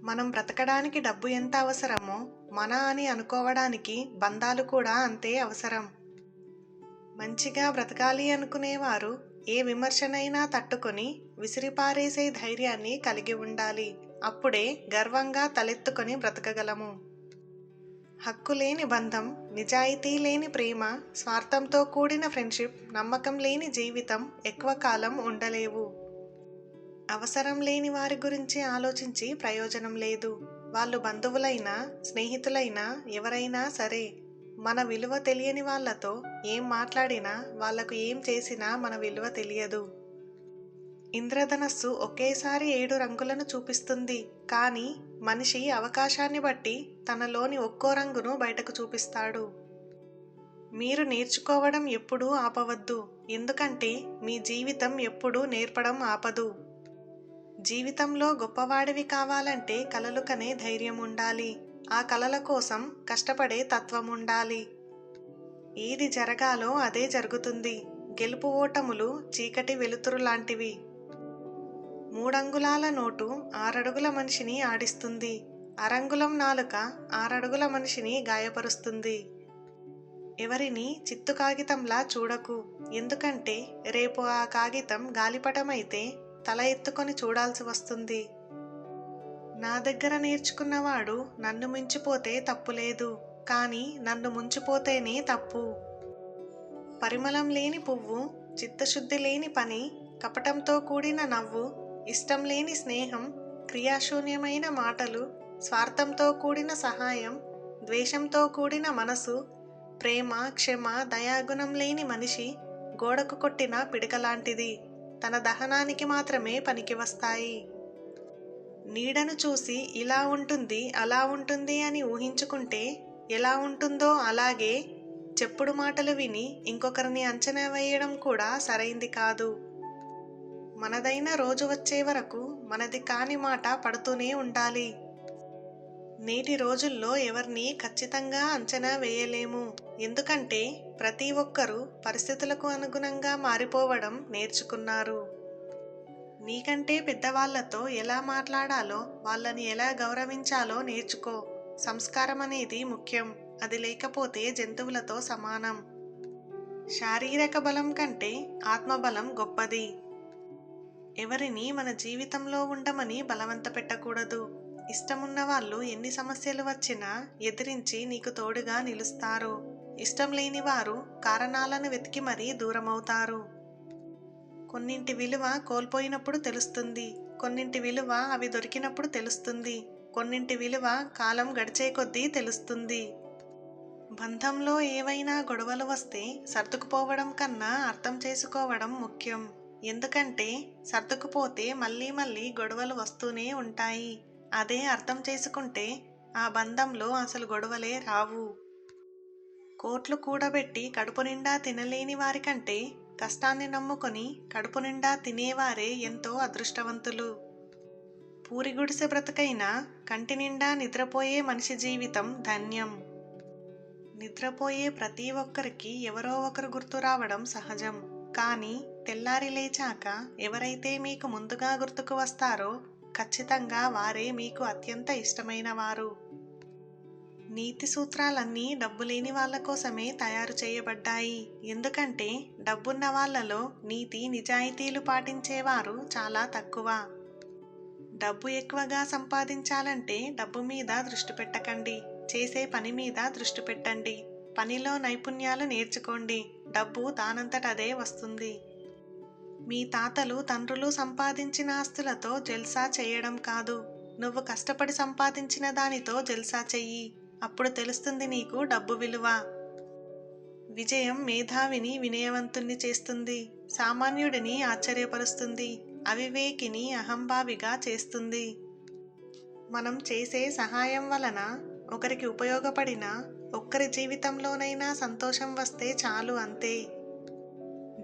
మనం బ్రతకడానికి డబ్బు ఎంత అవసరమో, మన అని అనుకోవడానికి బంధాలు కూడా అంతే అవసరం. మంచిగా బ్రతకాలి అనుకునేవారు ఏ విమర్శనైనా తట్టుకొని విసిరిపారేసే ధైర్యాన్ని కలిగి ఉండాలి. అప్పుడే గర్వంగా తలెత్తుకొని బ్రతకగలము. హక్కులేని బంధం, నిజాయితీ లేని ప్రేమ, స్వార్థంతో కూడిన ఫ్రెండ్షిప్, నమ్మకం లేని జీవితం ఎక్కువ కాలం ఉండలేవు. అవసరం లేని వారి గురించి ఆలోచించి ప్రయోజనం లేదు. వాళ్ళు బంధువులైనా, స్నేహితులైనా, ఎవరైనా సరే. మన విలువ తెలియని వాళ్ళతో ఏం మాట్లాడినా, వాళ్లకు ఏం చేసినా మన విలువ తెలియదు. ఇంద్రధనస్సు ఒకేసారి 7 రంగులను చూపిస్తుంది. కానీ మనిషి అవకాశాన్ని బట్టి తనలోని ఒక్కో రంగును బయటకు చూపిస్తాడు. మీరు నేర్చుకోవడం ఎప్పుడూ ఆపవద్దు. ఎందుకంటే మీ జీవితం ఎప్పుడూ నేర్పడం ఆపదు. జీవితంలో గొప్పవాడివి కావాలంటే కలలు కనే ధైర్యం ఉండాలి. ఆ కలల కోసం కష్టపడే తత్వం ఉండాలి. ఏది జరగాలో అదే జరుగుతుంది. గెలుపు ఓటములు చీకటి వెలుతురు లాంటివి. 3 అంగుళాల నోటు 6 అడుగుల మనిషిని ఆడిస్తుంది. అరంగుళం నాలుక 6 అడుగుల మనిషిని గాయపరుస్తుంది. ఎవరిని చిత్తు కాగితంలా చూడకు. ఎందుకంటే రేపు ఆ కాగితం గాలిపటమైతే తల ఎత్తుకొని చూడాల్సి వస్తుంది. నా దగ్గర నేర్చుకున్నవాడు నన్ను మించిపోతే తప్పులేదు, కానీ నన్ను ముంచిపోతేనే తప్పు. పరిమళం లేని పువ్వు, చిత్తశుద్ధి లేని పని, కపటంతో కూడిన నవ్వు, ఇష్టం లేని స్నేహం, క్రియాశూన్యమైన మాటలు, స్వార్థంతో కూడిన సహాయం, ద్వేషంతో కూడిన మనసు, ప్రేమ, క్షమ, దయాగుణం లేని మనిషి గోడకు కొట్టిన పిడకలాంటిది. తన దహనానికి మాత్రమే పనికి వస్తాయి. నీడను చూసి ఇలా ఉంటుంది, అలా ఉంటుంది అని ఊహించుకుంటే ఎలా ఉంటుందో అలాగే చెప్పుడు మాటలు విని ఇంకొకరిని అంచనా వేయడం కూడా సరైంది కాదు. మనదైన రోజు వచ్చే వరకు మనది కాని మాట పడుతూనే ఉండాలి. నేటి రోజుల్లో ఎవరిని ఖచ్చితంగా అంచనా వేయలేము. ఎందుకంటే ప్రతి ఒక్కరూ పరిస్థితులకు అనుగుణంగా మారిపోవడం నేర్చుకున్నారు. నీకంటే పెద్దవాళ్లతో ఎలా మాట్లాడాలో, వాళ్ళని ఎలా గౌరవించాలో నేర్చుకో. సంస్కారం అనేది ముఖ్యం. అది లేకపోతే జంతువులతో సమానం. శారీరక బలం కంటే ఆత్మబలం గొప్పది. ఎవరిని మన జీవితంలో ఉండమని బలవంత పెట్టకూడదు. ఇష్టమున్న వాళ్ళు ఎన్ని సమస్యలు వచ్చినా ఎదిరించి నీకు తోడుగా నిలుస్తారు. ఇష్టం లేని వారు కారణాలను వెతికి మరీ దూరమవుతారు. కొన్నింటి విలువ కోల్పోయినప్పుడు తెలుస్తుంది. కొన్నింటి విలువ అవి దొరికినప్పుడు తెలుస్తుంది. కొన్నింటి విలువ కాలం గడిచే కొద్దీ తెలుస్తుంది. బంధంలో ఏవైనా గొడవలు వస్తే సర్దుకుపోవడం కన్నా అర్థం చేసుకోవడం ముఖ్యం. ఎందుకంటే సర్దుకుపోతే మళ్ళీ మళ్ళీ గొడవలు వస్తూనే ఉంటాయి. అదే అర్థం చేసుకుంటే ఆ బంధంలో అసలు గొడవలే రావు. కోట్లు కూడబెట్టి కడుపు నిండా తినలేని వారికంటే కష్టాన్ని నమ్ముకొని కడుపు నిండా తినేవారే ఎంతో అదృష్టవంతులు. పూరి గుడిసె బ్రతకైనా కంటి నిండా నిద్రపోయే మనిషి జీవితం ధన్యం. నిద్రపోయే ప్రతి ఒక్కరికి ఎవరో ఒకరు గుర్తు రావడం సహజం. కానీ తెల్లారి లేచాక ఎవరైతే మీకు ముందుగా గుర్తుకు వస్తారో ఖచ్చితంగా వారే మీకు అత్యంత ఇష్టమైన వారు. నీతి సూత్రాలన్నీ డబ్బు లేని వాళ్ళ కోసమే తయారు చేయబడ్డాయి. ఎందుకంటే డబ్బున్న వాళ్ళలో నీతి నిజాయితీలు పాటించేవారు చాలా తక్కువ. డబ్బు ఎక్కువగా సంపాదించాలంటే డబ్బు మీద దృష్టి పెట్టకండి. చేసే పని మీద దృష్టి పెట్టండి. పనిలో నైపుణ్యాలు నేర్చుకోండి. డబ్బు దానంతటదే వస్తుంది. మీ తాతలు తండ్రులు సంపాదించిన ఆస్తులతో జల్సా చేయడం కాదు, నువ్వు కష్టపడి సంపాదించిన దానితో జల్సా చెయ్యి. అప్పుడు తెలుస్తుంది నీకు డబ్బు విలువ. విజయం మేధావిని వినయవంతుణ్ణి చేస్తుంది. సామాన్యుడిని ఆశ్చర్యపరుస్తుంది. అవివేకిని అహంభావిగా చేస్తుంది. మనం చేసే సహాయం వలన ఒకరికి ఉపయోగపడిన ఒక్కరి జీవితంలోనైనా సంతోషం వస్తే చాలు, అంతే.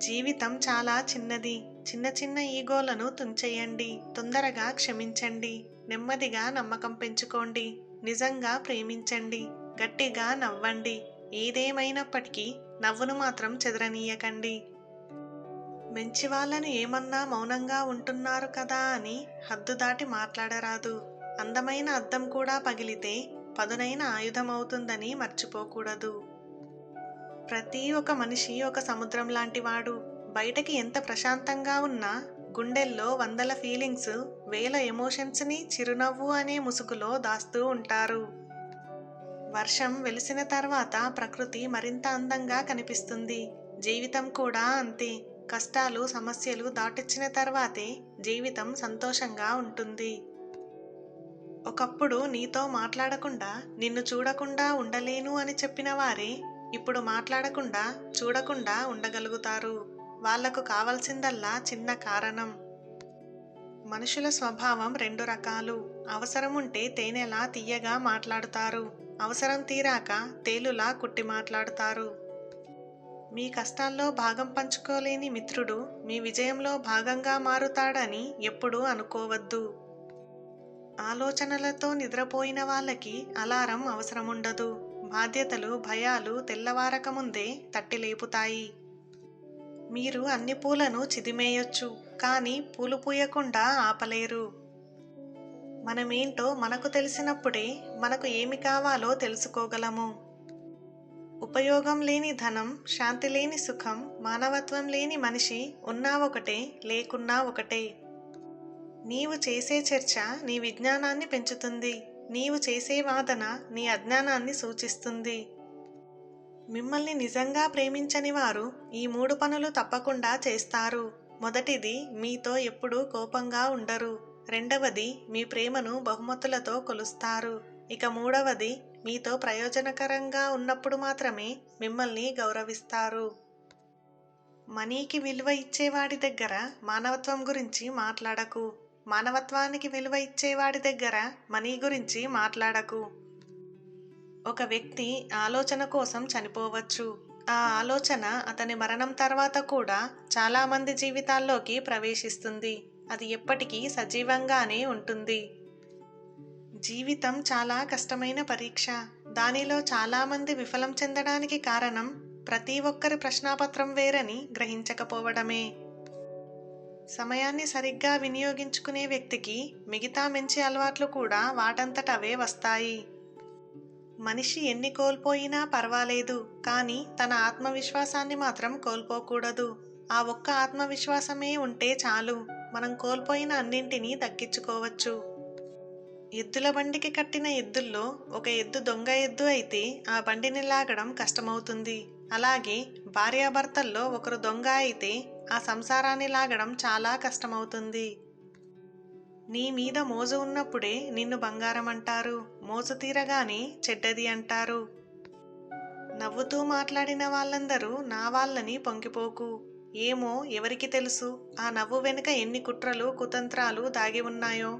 జీవితం చాలా చిన్నది. చిన్న చిన్న ఈగోలను తుంచేయండి. తొందరగా క్షమించండి. నెమ్మదిగా నమ్మకం పెంచుకోండి. నిజంగా ప్రేమించండి. గట్టిగా నవ్వండి. ఏదేమైనప్పటికీ నవ్వును మాత్రం చెదరనీయకండి. మంచి వాళ్ళని ఏమన్నా మౌనంగా ఉంటున్నారు కదా అని హద్దు దాటి మాట్లాడరాదు. అందమైన అద్దం కూడా పగిలితే పదునైన ఆయుధమవుతుందని మర్చిపోకూడదు. ప్రతి ఒక్క మనిషి ఒక సముద్రం లాంటివాడు. బయటకి ఎంత ప్రశాంతంగా ఉన్నా గుండెల్లో వందల ఫీలింగ్స్, వేల ఎమోషన్స్ని చిరునవ్వు అనే ముసుగులో దాస్తూ ఉంటారు. వర్షం వెలిసిన తర్వాత ప్రకృతి మరింత అందంగా కనిపిస్తుంది. జీవితం కూడా అంతే. కష్టాలు, సమస్యలు దాటించిన తర్వాతే జీవితం సంతోషంగా ఉంటుంది. ఒకప్పుడు నీతో మాట్లాడకుండా, నిన్ను చూడకుండా ఉండలేను అని చెప్పిన వారే ఇప్పుడు మాట్లాడకుండా, చూడకుండా ఉండగలుగుతారు. వాళ్లకు కావలసిందల్లా చిన్న కారణం. మనుషుల స్వభావం రెండు రకాలు. అవసరం ఉంటే తేనెలా తియ్యగా మాట్లాడుతారు, అవసరం తీరాక తేలులా కుట్టి మాట్లాడుతారు. మీ కష్టాల్లో భాగం పంచుకోలేని మిత్రుడు మీ విజయంలో భాగంగా మారుతాడని ఎప్పుడూ అనుకోవద్దు. ఆలోచనలతో నిద్రపోయిన వాళ్ళకి అలారం అవసరముండదు. బాధ్యతలు, భయాలు తెల్లవారకముందే తట్టి లేపుతాయి. మీరు అన్ని పూలను చిదిమేయొచ్చు, కానీ పూలు పూయకుండా ఆపలేరు. మనమేంటో మనకు తెలిసినప్పుడే మనకు ఏమి కావాలో తెలుసుకోగలము. ఉపయోగం లేని ధనం, శాంతి లేని సుఖం, మానవత్వం లేని మనిషి ఉన్నా ఒకటే, లేకున్నా ఒకటే. నీవు చేసే చర్చ నీ విజ్ఞానాన్ని పెంచుతుంది. నీవు చేసే వాదన నీ అజ్ఞానాన్ని సూచిస్తుంది. మిమ్మల్ని నిజంగా ప్రేమించని వారు ఈ 3 పనులు తప్పకుండా చేస్తారు. మొదటిది, మీతో ఎప్పుడూ కోపంగా ఉండరు. రెండవది, మీ ప్రేమను బహుమతులతో కొలుస్తారు. ఇక మూడవది, మీతో ప్రయోజనకరంగా ఉన్నప్పుడు మాత్రమే మిమ్మల్ని గౌరవిస్తారు. మనీకి విలువ ఇచ్చేవాడి దగ్గర మానవత్వం గురించి మాట్లాడకు. మానవత్వానికి విలువ ఇచ్చేవాడి దగ్గర మనీ గురించి మాట్లాడకు. ఒక వ్యక్తి ఆలోచన కోసం చనిపోవచ్చు. ఆ ఆలోచన అతని మరణం తర్వాత కూడా చాలామంది జీవితాల్లోకి ప్రవేశిస్తుంది. అది ఎప్పటికీ సజీవంగానే ఉంటుంది. జీవితం చాలా కష్టమైన పరీక్ష. దానిలో చాలామంది విఫలం చెందడానికి కారణం ప్రతి ఒక్కరి ప్రశ్నాపత్రం వేరని గ్రహించకపోవడమే. సమయాన్ని సరిగ్గా వినియోగించుకునే వ్యక్తికి మిగతా మంచి అలవాట్లు కూడా వాటంతట అవే వస్తాయి. మనిషి ఎన్ని కోల్పోయినా పర్వాలేదు, కానీ తన ఆత్మవిశ్వాసాన్ని మాత్రం కోల్పోకూడదు. ఆ ఒక్క ఆత్మవిశ్వాసమే ఉంటే చాలు, మనం కోల్పోయిన అన్నింటినీ దక్కించుకోవచ్చు. ఎద్దుల బండికి కట్టిన ఎద్దుల్లో ఒక ఎద్దు దొంగ ఎద్దు అయితే ఆ బండిని లాగడం కష్టమవుతుంది. అలాగే భార్యాభర్తల్లో ఒకరు దొంగ అయితే ఆ సంసారాన్ని లాగడం చాలా కష్టమవుతుంది. నీ మీద మోజు ఉన్నప్పుడే నిన్ను బంగారం అంటారు, మోజు తీరగానే చెడ్డది అంటారు. నవ్వుతూ మాట్లాడిన వాళ్ళందరూ నా వాళ్ళని పొంగిపోకు. ఏమో ఎవరికి తెలుసు ఆ నవ్వు వెనుక ఎన్ని కుట్రలు, కుతంత్రాలు దాగి ఉన్నాయో.